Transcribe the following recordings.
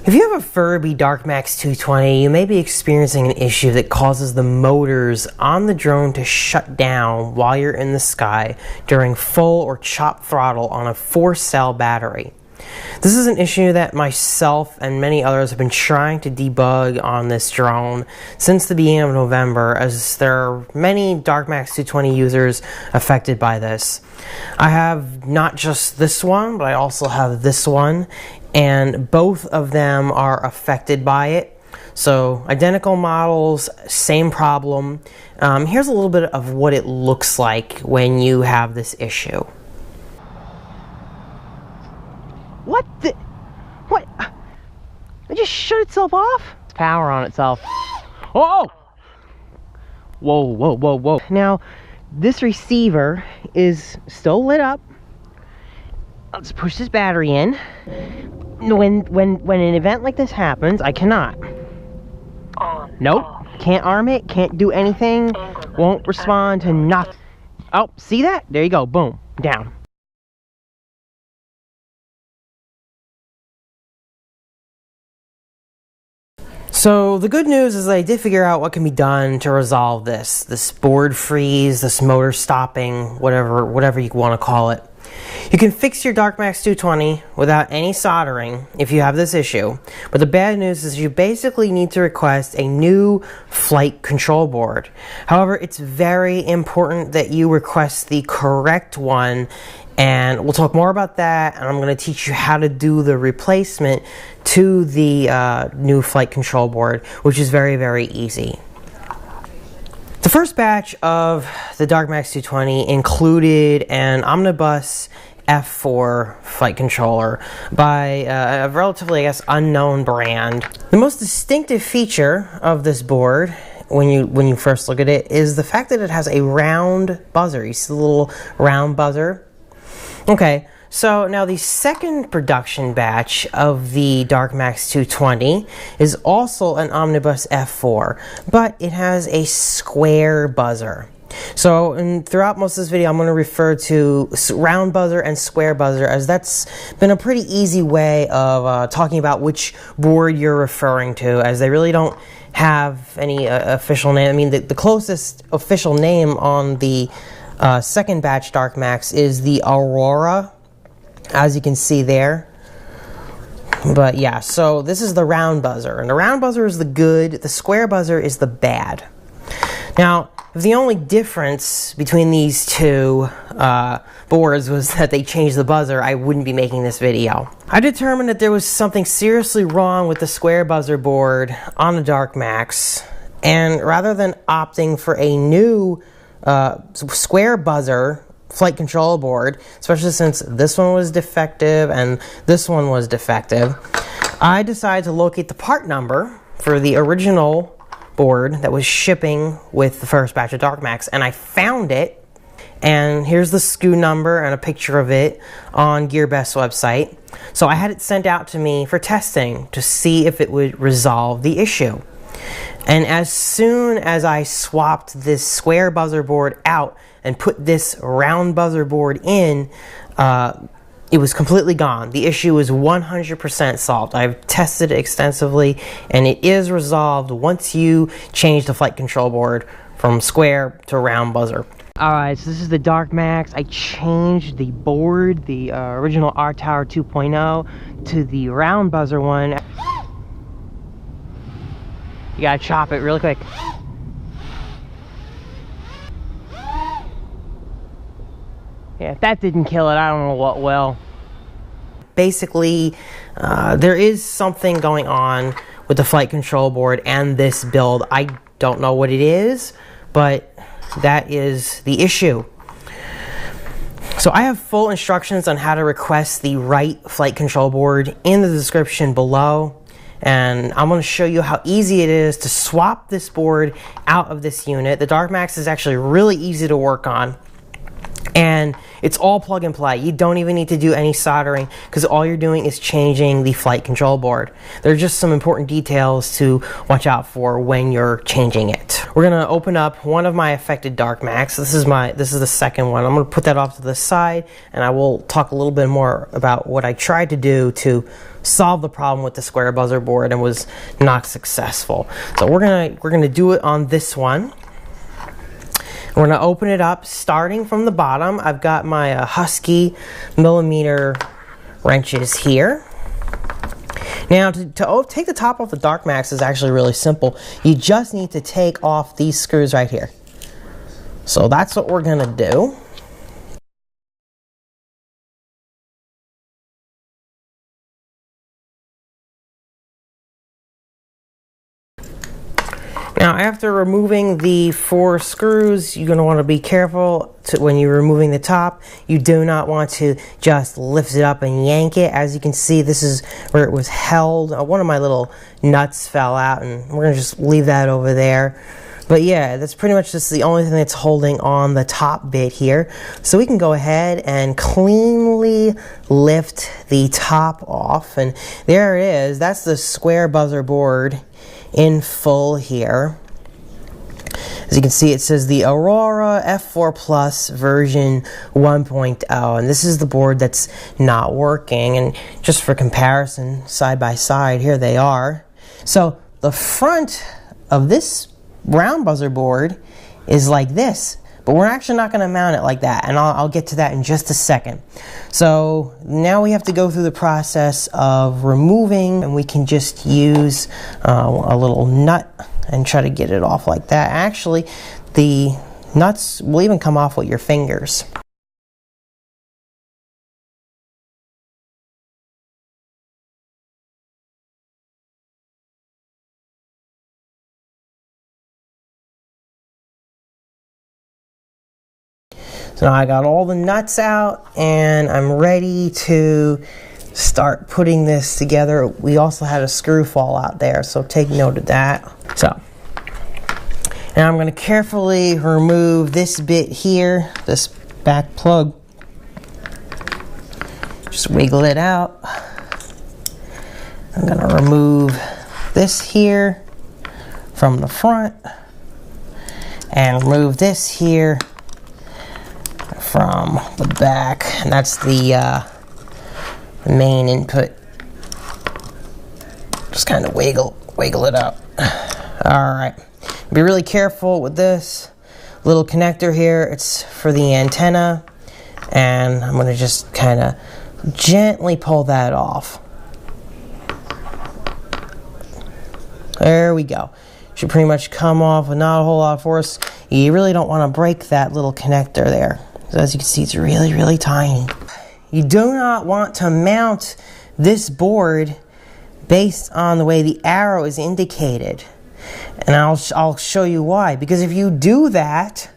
If you have a Furibee DarkMax 220, you may be experiencing an issue that causes the motors on the drone to shut down while you're in the sky during full or chop throttle on a 4-cell battery. This is an issue that myself and many others have been trying to debug on this drone since the beginning of November, as there are many DarkMax 220 users affected by this. I have not just this one, but I also have this one, and both of them are affected by it. So identical models, same problem. Here's a little bit of what it looks like when you have this issue. What the? What? It just shut itself off? It's power on itself. Oh! Whoa, whoa, whoa, whoa. Now, this receiver is still lit up. Let's push this battery in. When an event like this happens, I cannot. Nope. Can't arm it, can't do anything. Won't respond to nothing. Oh, see that? There you go. Boom. Down. So the good news is that I did figure out what can be done to resolve this board freeze, this motor stopping, whatever you want to call it. You can fix your DarkMax 220 without any soldering if you have this issue, but the bad news is you basically need to request a new flight control board. However, it's very important that you request the correct one, and we'll talk more about that, and I'm going to teach you how to do the replacement to the new flight control board, which is very, very easy. The first batch of the DarkMax 220 included an Omnibus F4 flight controller by a relatively, I guess, unknown brand. The most distinctive feature of this board, when you first look at it, is the fact that it has a round buzzer. You see the little round buzzer? Okay, so now the second production batch of the DarkMax 220 is also an Omnibus F4, but it has a square buzzer. So throughout most of this video, I'm going to refer to round buzzer and square buzzer, as that's been a pretty easy way of talking about which board you're referring to, as they really don't have any official name. I mean, the closest official name on the second batch DarkMax is the Aurora, as you can see there. But yeah, so this is the round buzzer, and the round buzzer is the good, the square buzzer is the bad. Now, if the only difference between these two boards was that they changed the buzzer, I wouldn't be making this video. I determined that there was something seriously wrong with the square buzzer board on the DarkMax, and rather than opting for a new square buzzer flight control board, especially since this one was defective and this one was defective, I decided to locate the part number for the original board that was shipping with the first batch of DarkMax, and I found it, and here's the SKU number and a picture of it on Gearbest website. So I had it sent out to me for testing to see if it would resolve the issue. And as soon as I swapped this square buzzer board out and put this round buzzer board in, it was completely gone. The issue is 100% solved. I've tested it extensively, and it is resolved once you change the flight control board from square to round buzzer. Alright, so this is the DarkMax. I changed the board, the original R-Tower 2.0, to the round buzzer one. You gotta chop it really quick. Yeah, if that didn't kill it, I don't know what will. Basically, there is something going on with the flight control board and this build. I don't know what it is, but that is the issue. So I have full instructions on how to request the right flight control board in the description below. And I'm going to show you how easy it is to swap this board out of this unit. The DarkMax is actually really easy to work on. And it's all plug and play. You don't even need to do any soldering because all you're doing is changing the flight control board. There are just some important details to watch out for when you're changing it. We're gonna open up one of my affected DarkMax. This is the second one. I'm gonna put that off to the side, and I will talk a little bit more about what I tried to do to solve the problem with the square buzzer board and was not successful. So we're gonna do it on this one. We're going to open it up starting from the bottom. I've got my Husky millimeter wrenches here. Now to take the top off the DarkMax is actually really simple. You just need to take off these screws right here. So that's what we're going to do. Now, after removing the 4 screws, you're going to want to be careful when you're removing the top. You do not want to just lift it up and yank it. As you can see, this is where it was held. One of my little nuts fell out, and we're going to just leave that over there. But yeah, that's pretty much just the only thing that's holding on the top bit here. So we can go ahead and cleanly lift the top off. And there it is. That's the square buzzer board in full here. As you can see, it says the Aurora F4 Plus version 1.0, and this is the board that's not working. And just for comparison, side by side, here they are. So the front of this round buzzer board is like this, but we're actually not going to mount it like that, and I'll get to that in just a second. So now we have to go through the process of removing, and we can just use a little nut and try to get it off like that. Actually, the nuts will even come off with your fingers. So now I got all the nuts out, and I'm ready to start putting this together. We also had a screw fall out there, so take note of that. So now I'm going to carefully remove this bit here, this back plug. Just wiggle it out. I'm going to remove this here from the front and remove this here from the back, and that's the main input. Just kind of wiggle it up. Alright, be really careful with this little connector here. It's for the antenna, and I'm going to just kind of gently pull that off. There we go. Should pretty much come off with not a whole lot of force. You really don't want to break that little connector there. So as you can see, it's really, really tiny. You do not want to mount this board based on the way the arrow is indicated. And I'll show you why. Because if you do that,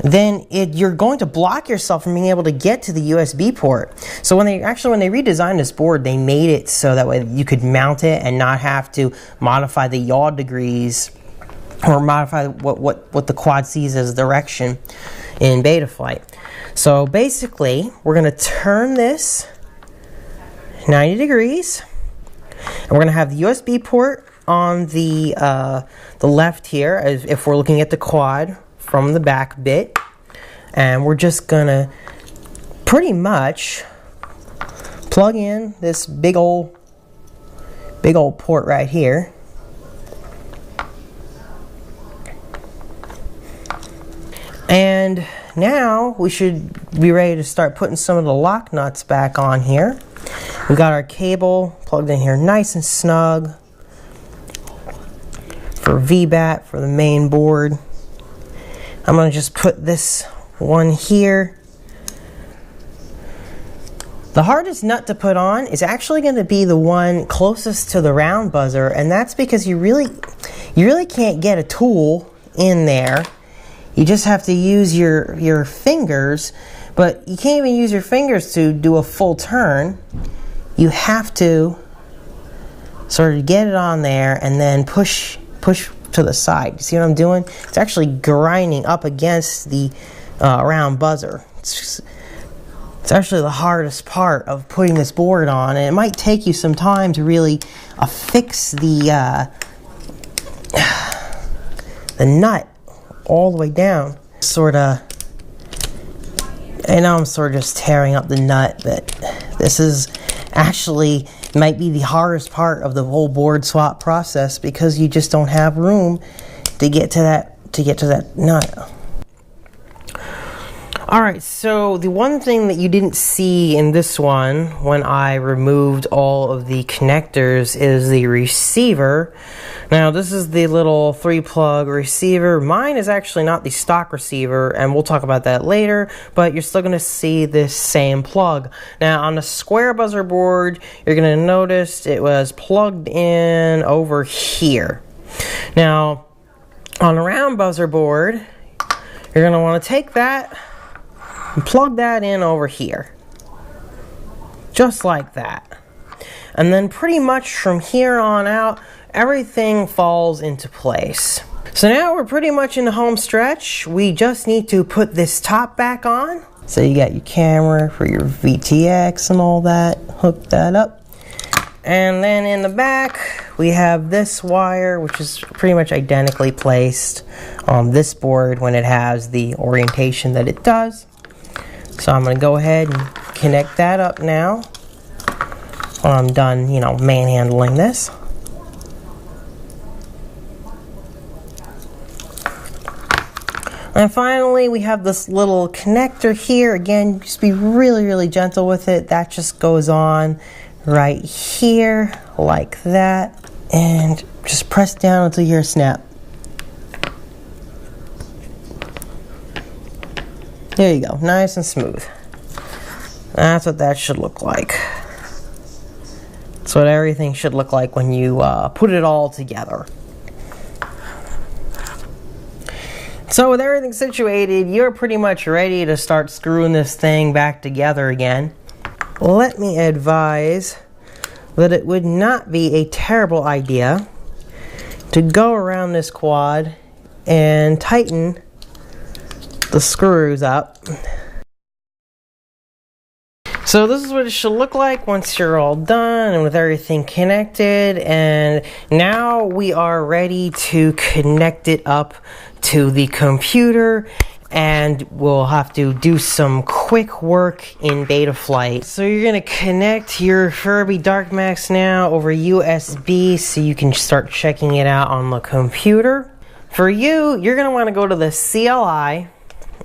then you're going to block yourself from being able to get to the USB port. So when they redesigned this board, they made it so that way you could mount it and not have to modify the yaw degrees or modify what the quad sees as direction in Betaflight. So basically, we're going to turn this 90 degrees, and we're going to have the USB port on the left here, as if we're looking at the quad from the back bit, and we're just going to pretty much plug in this big old port right here. And now we should be ready to start putting some of the lock nuts back on here. We've got our cable plugged in here nice and snug for VBAT, for the main board. I'm going to just put this one here. The hardest nut to put on is actually going to be the one closest to the round buzzer, and that's because you really can't get a tool in there. You just have to use your fingers, but you can't even use your fingers to do a full turn. You have to sort of get it on there and then push to the side. You see what I'm doing? It's actually grinding up against the round buzzer. It's actually the hardest part of putting this board on, and it might take you some time to really affix the nut all the way down. I know I'm sort of just tearing up the nut, but this is actually might be the hardest part of the whole board swap process, because you just don't have room to get to that nut. Alright, so the one thing that you didn't see in this one when I removed all of the connectors is the receiver. Now this is the little 3-plug receiver. Mine is actually not the stock receiver, and we'll talk about that later, but you're still going to see this same plug. Now on the square buzzer board, you're going to notice it was plugged in over here. Now on a round buzzer board, you're going to want to take that and plug that in over here, just like that. And then pretty much from here on out, everything falls into place. So now we're pretty much in the home stretch. We just need to put this top back on. So you got your camera for your VTX and all that, hook that up. And then in the back, we have this wire, which is pretty much identically placed on this board when it has the orientation that it does. So I'm going to go ahead and connect that up now. When I'm done, manhandling this. And finally, we have this little connector here. Again, just be really, really gentle with it. That just goes on right here, like that. And just press down until you hear a snap. There you go, nice and smooth. That's what that should look like. That's what everything should look like when you put it all together. So with everything situated, you're pretty much ready to start screwing this thing back together again. Let me advise that it would not be a terrible idea to go around this quad and tighten the screws up. So this is what it should look like once you're all done and with everything connected, and now we are ready to connect it up to the computer, and we'll have to do some quick work in Betaflight. So you're going to connect your Furibee DarkMax now over USB so you can start checking it out on the computer. For you, you're going to want to go to the CLI,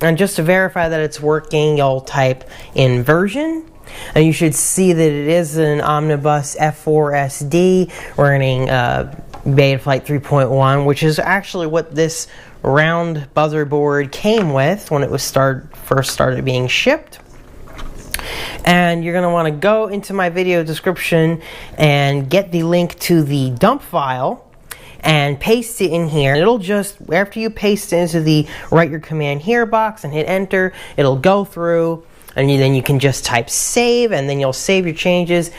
and just to verify that it's working, you'll type in version, and you should see that it is an Omnibus F4 SD running Betaflight 3.1, which is actually what this round buzzer board came with when it was first started being shipped. And you're going to want to go into my video description and get the link to the dump file and paste it in here. It'll just, after you paste it into the write your command here box and hit enter, it'll go through, and then you can just type save, and then you'll save your changes,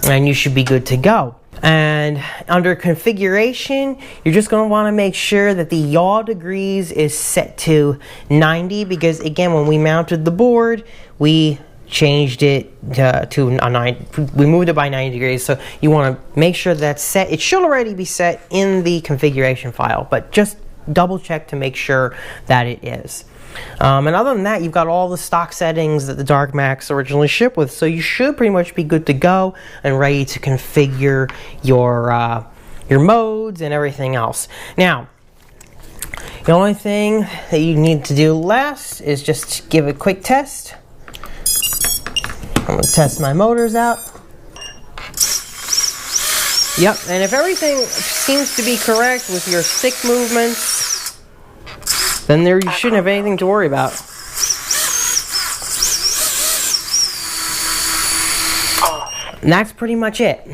and you should be good to go. And under configuration, you're just going to want to make sure that the yaw degrees is set to 90, because again, when we mounted the board, we changed it to a 9. We moved it by 90 degrees, so you want to make sure that's set. It should already be set in the configuration file, but just double check to make sure that it is. And other than that, you've got all the stock settings that the DarkMax originally shipped with, so you should pretty much be good to go and ready to configure your modes and everything else. Now, the only thing that you need to do last is just give a quick test. I'm going to test my motors out. Yep, and if everything seems to be correct with your stick movements, then you shouldn't have anything to worry about. And that's pretty much it.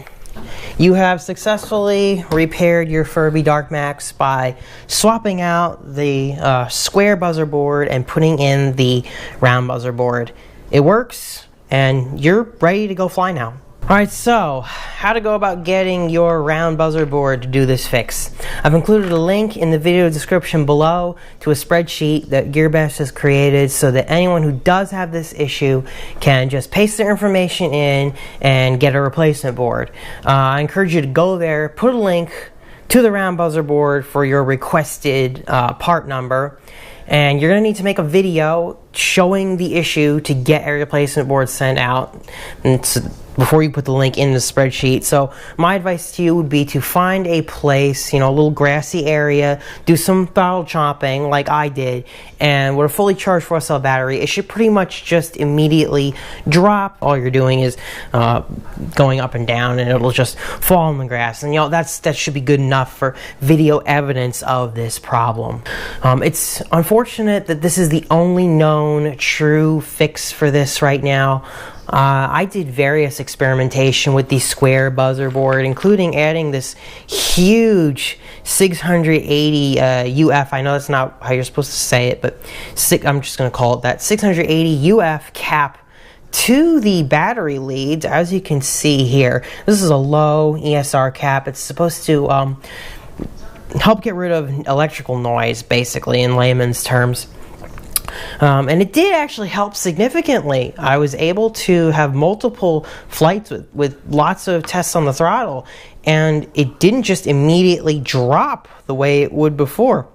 You have successfully repaired your Furibee DarkMax by swapping out the square buzzer board and putting in the round buzzer board. It works, and you're ready to go fly now. Alright, so how to go about getting your round buzzer board to do this fix. I've included a link in the video description below to a spreadsheet that Gearbest has created so that anyone who does have this issue can just paste their information in and get a replacement board. I encourage you to go there, put a link to the round buzzer board for your requested part number, and you're going to need to make a video showing the issue to get a replacement board sent out before you put the link in the spreadsheet. So my advice to you would be to find a place, a little grassy area, do some throttle chopping like I did, and with a fully charged 4-cell battery, it should pretty much just immediately drop. All you're doing is going up and down, and it'll just fall in the grass. And that should be good enough for video evidence of this problem. It's unfortunate that this is the only known true fix for this right now. I did various experimentation with the square buzzer board, including adding this huge 680 UF. I know that's not how you're supposed to say it, but I'm just going to call it that. 680 UF cap to the battery leads, as you can see here. This is a low ESR cap. It's supposed to help get rid of electrical noise, basically, in layman's terms. And it did actually help significantly. I was able to have multiple flights with lots of tests on the throttle, and it didn't just immediately drop the way it would before.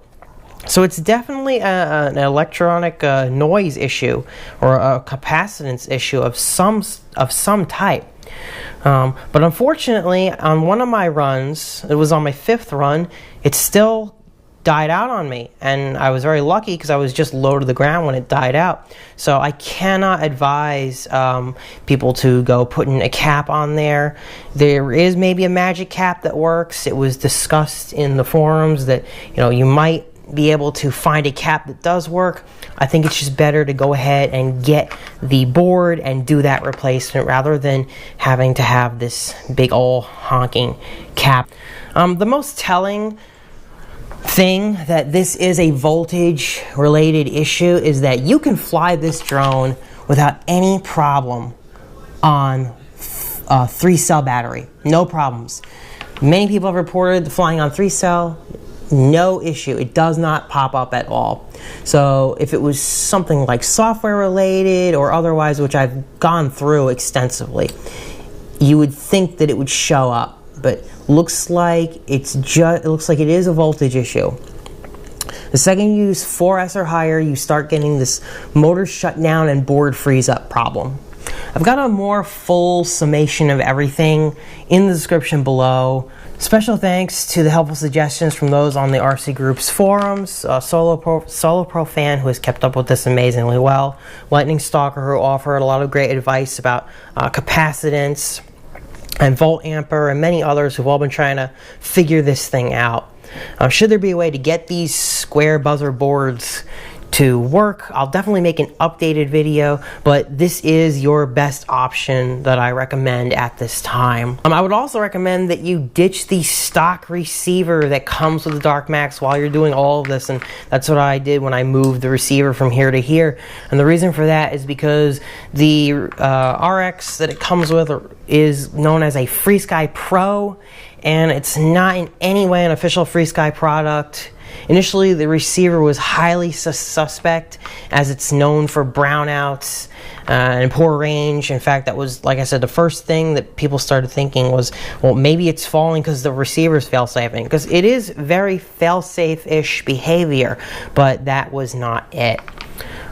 So it's definitely an electronic noise issue or a capacitance issue of some type. But unfortunately, on one of my runs, it was on my 5th run, it still died out on me, and I was very lucky because I was just low to the ground when it died out. So I cannot advise people to go putting a cap on there. There is maybe a magic cap that works. It was discussed in the forums that you might be able to find a cap that does work. I think it's just better to go ahead and get the board and do that replacement rather than having to have this big old honking cap. The most telling thing that this is a voltage related issue is that you can fly this drone without any problem on a 3-cell battery. No problems. Many people have reported flying on 3-cell, no issue. It does not pop up at all. So if it was something like software related or otherwise, which I've gone through extensively, you would think that it would show up. But looks like it is a voltage issue. The second you use 4S or higher, you start getting this motor shutdown and board freeze up problem. I've got a more full summation of everything in the description below. Special thanks to the helpful suggestions from those on the RC Group's forums, Solo Pro Fan, who has kept up with this amazingly well, Lightning Stalker, who offered a lot of great advice about capacitance, and volt ampere, and many others who've all been trying to figure this thing out. Should there be a way to get these square buzzer boards to work, I'll definitely make an updated video, but this is your best option that I recommend at this time. I would also recommend that you ditch the stock receiver that comes with the DarkMax while you're doing all of this, and that's what I did when I moved the receiver from here to here. And the reason for that is because the RX that it comes with is known as a FreeSky Pro, and it's not in any way an official FreeSky product. Initially, the receiver was highly suspect, as it's known for brownouts and poor range. In fact, that was, like I said, the first thing that people started thinking was, well, maybe it's falling because the receiver's fail-safing, because it is very fail-safe-ish behavior, but that was not it.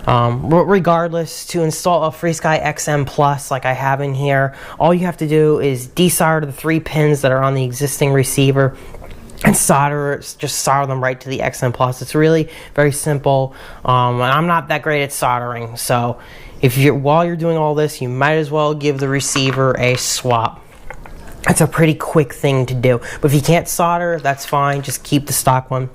Regardless, to install a FreeSky XM Plus like I have in here, all you have to do is desolder the 3 pins that are on the existing receiver and just solder them right to the XM Plus. It's really very simple, and I'm not that great at soldering, so while you're doing all this, you might as well give the receiver a swap. It's a pretty quick thing to do, but if you can't solder, that's fine, just keep the stock one.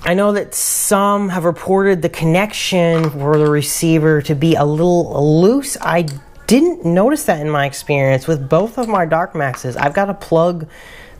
I know that some have reported the connection for the receiver to be a little loose. I didn't notice that in my experience with both of my DarkMaxes. I've got a plug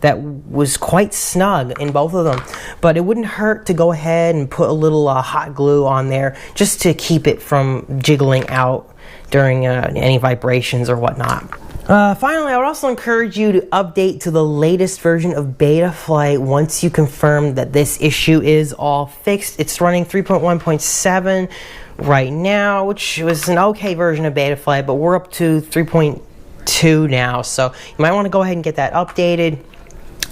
that was quite snug in both of them, but it wouldn't hurt to go ahead and put a little hot glue on there just to keep it from jiggling out during any vibrations or whatnot. Finally, I would also encourage you to update to the latest version of Betaflight once you confirm that this issue is all fixed. It's running 3.1.7 right now, which was an okay version of Betaflight, but we're up to 3.2 now, so you might want to go ahead and get that updated.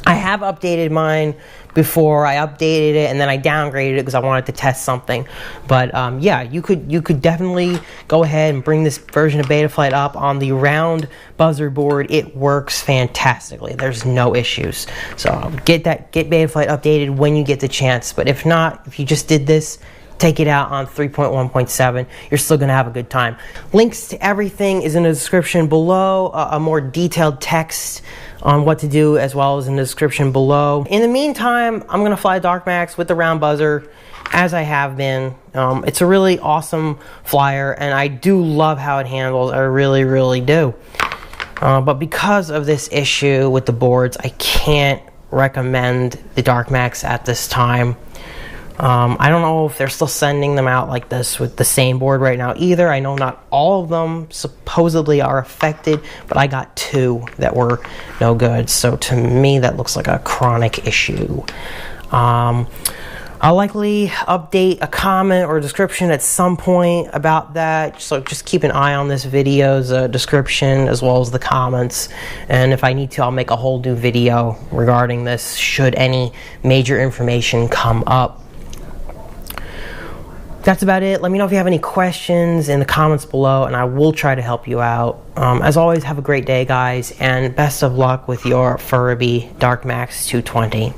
I have updated mine before. I updated it and then I downgraded it because I wanted to test something. But yeah, you could definitely go ahead and bring this version of Betaflight up on the round buzzer board. It works fantastically. There's no issues. So get Betaflight updated when you get the chance. But if not, if you just did this, take it out on 3.1.7. You're still going to have a good time. Links to everything is in the description below. A more detailed text on what to do as well as in the description below. In the meantime, I'm going to fly DarkMax with the round buzzer as I have been. It's a really awesome flyer and I do love how it handles. I really do. But because of this issue with the boards, I can't recommend the DarkMax at this time. I don't know if they're still sending them out like this with the same board right now either. I know not all of them supposedly are affected, but I got 2 that were no good. So to me, that looks like a chronic issue. I'll likely update a comment or description at some point about that. So just keep an eye on this video's description as well as the comments. And if I need to, I'll make a whole new video regarding this should any major information come up. That's about it. Let me know if you have any questions in the comments below, and I will try to help you out. As always, have a great day, guys, and best of luck with your Furibee DarkMax 220.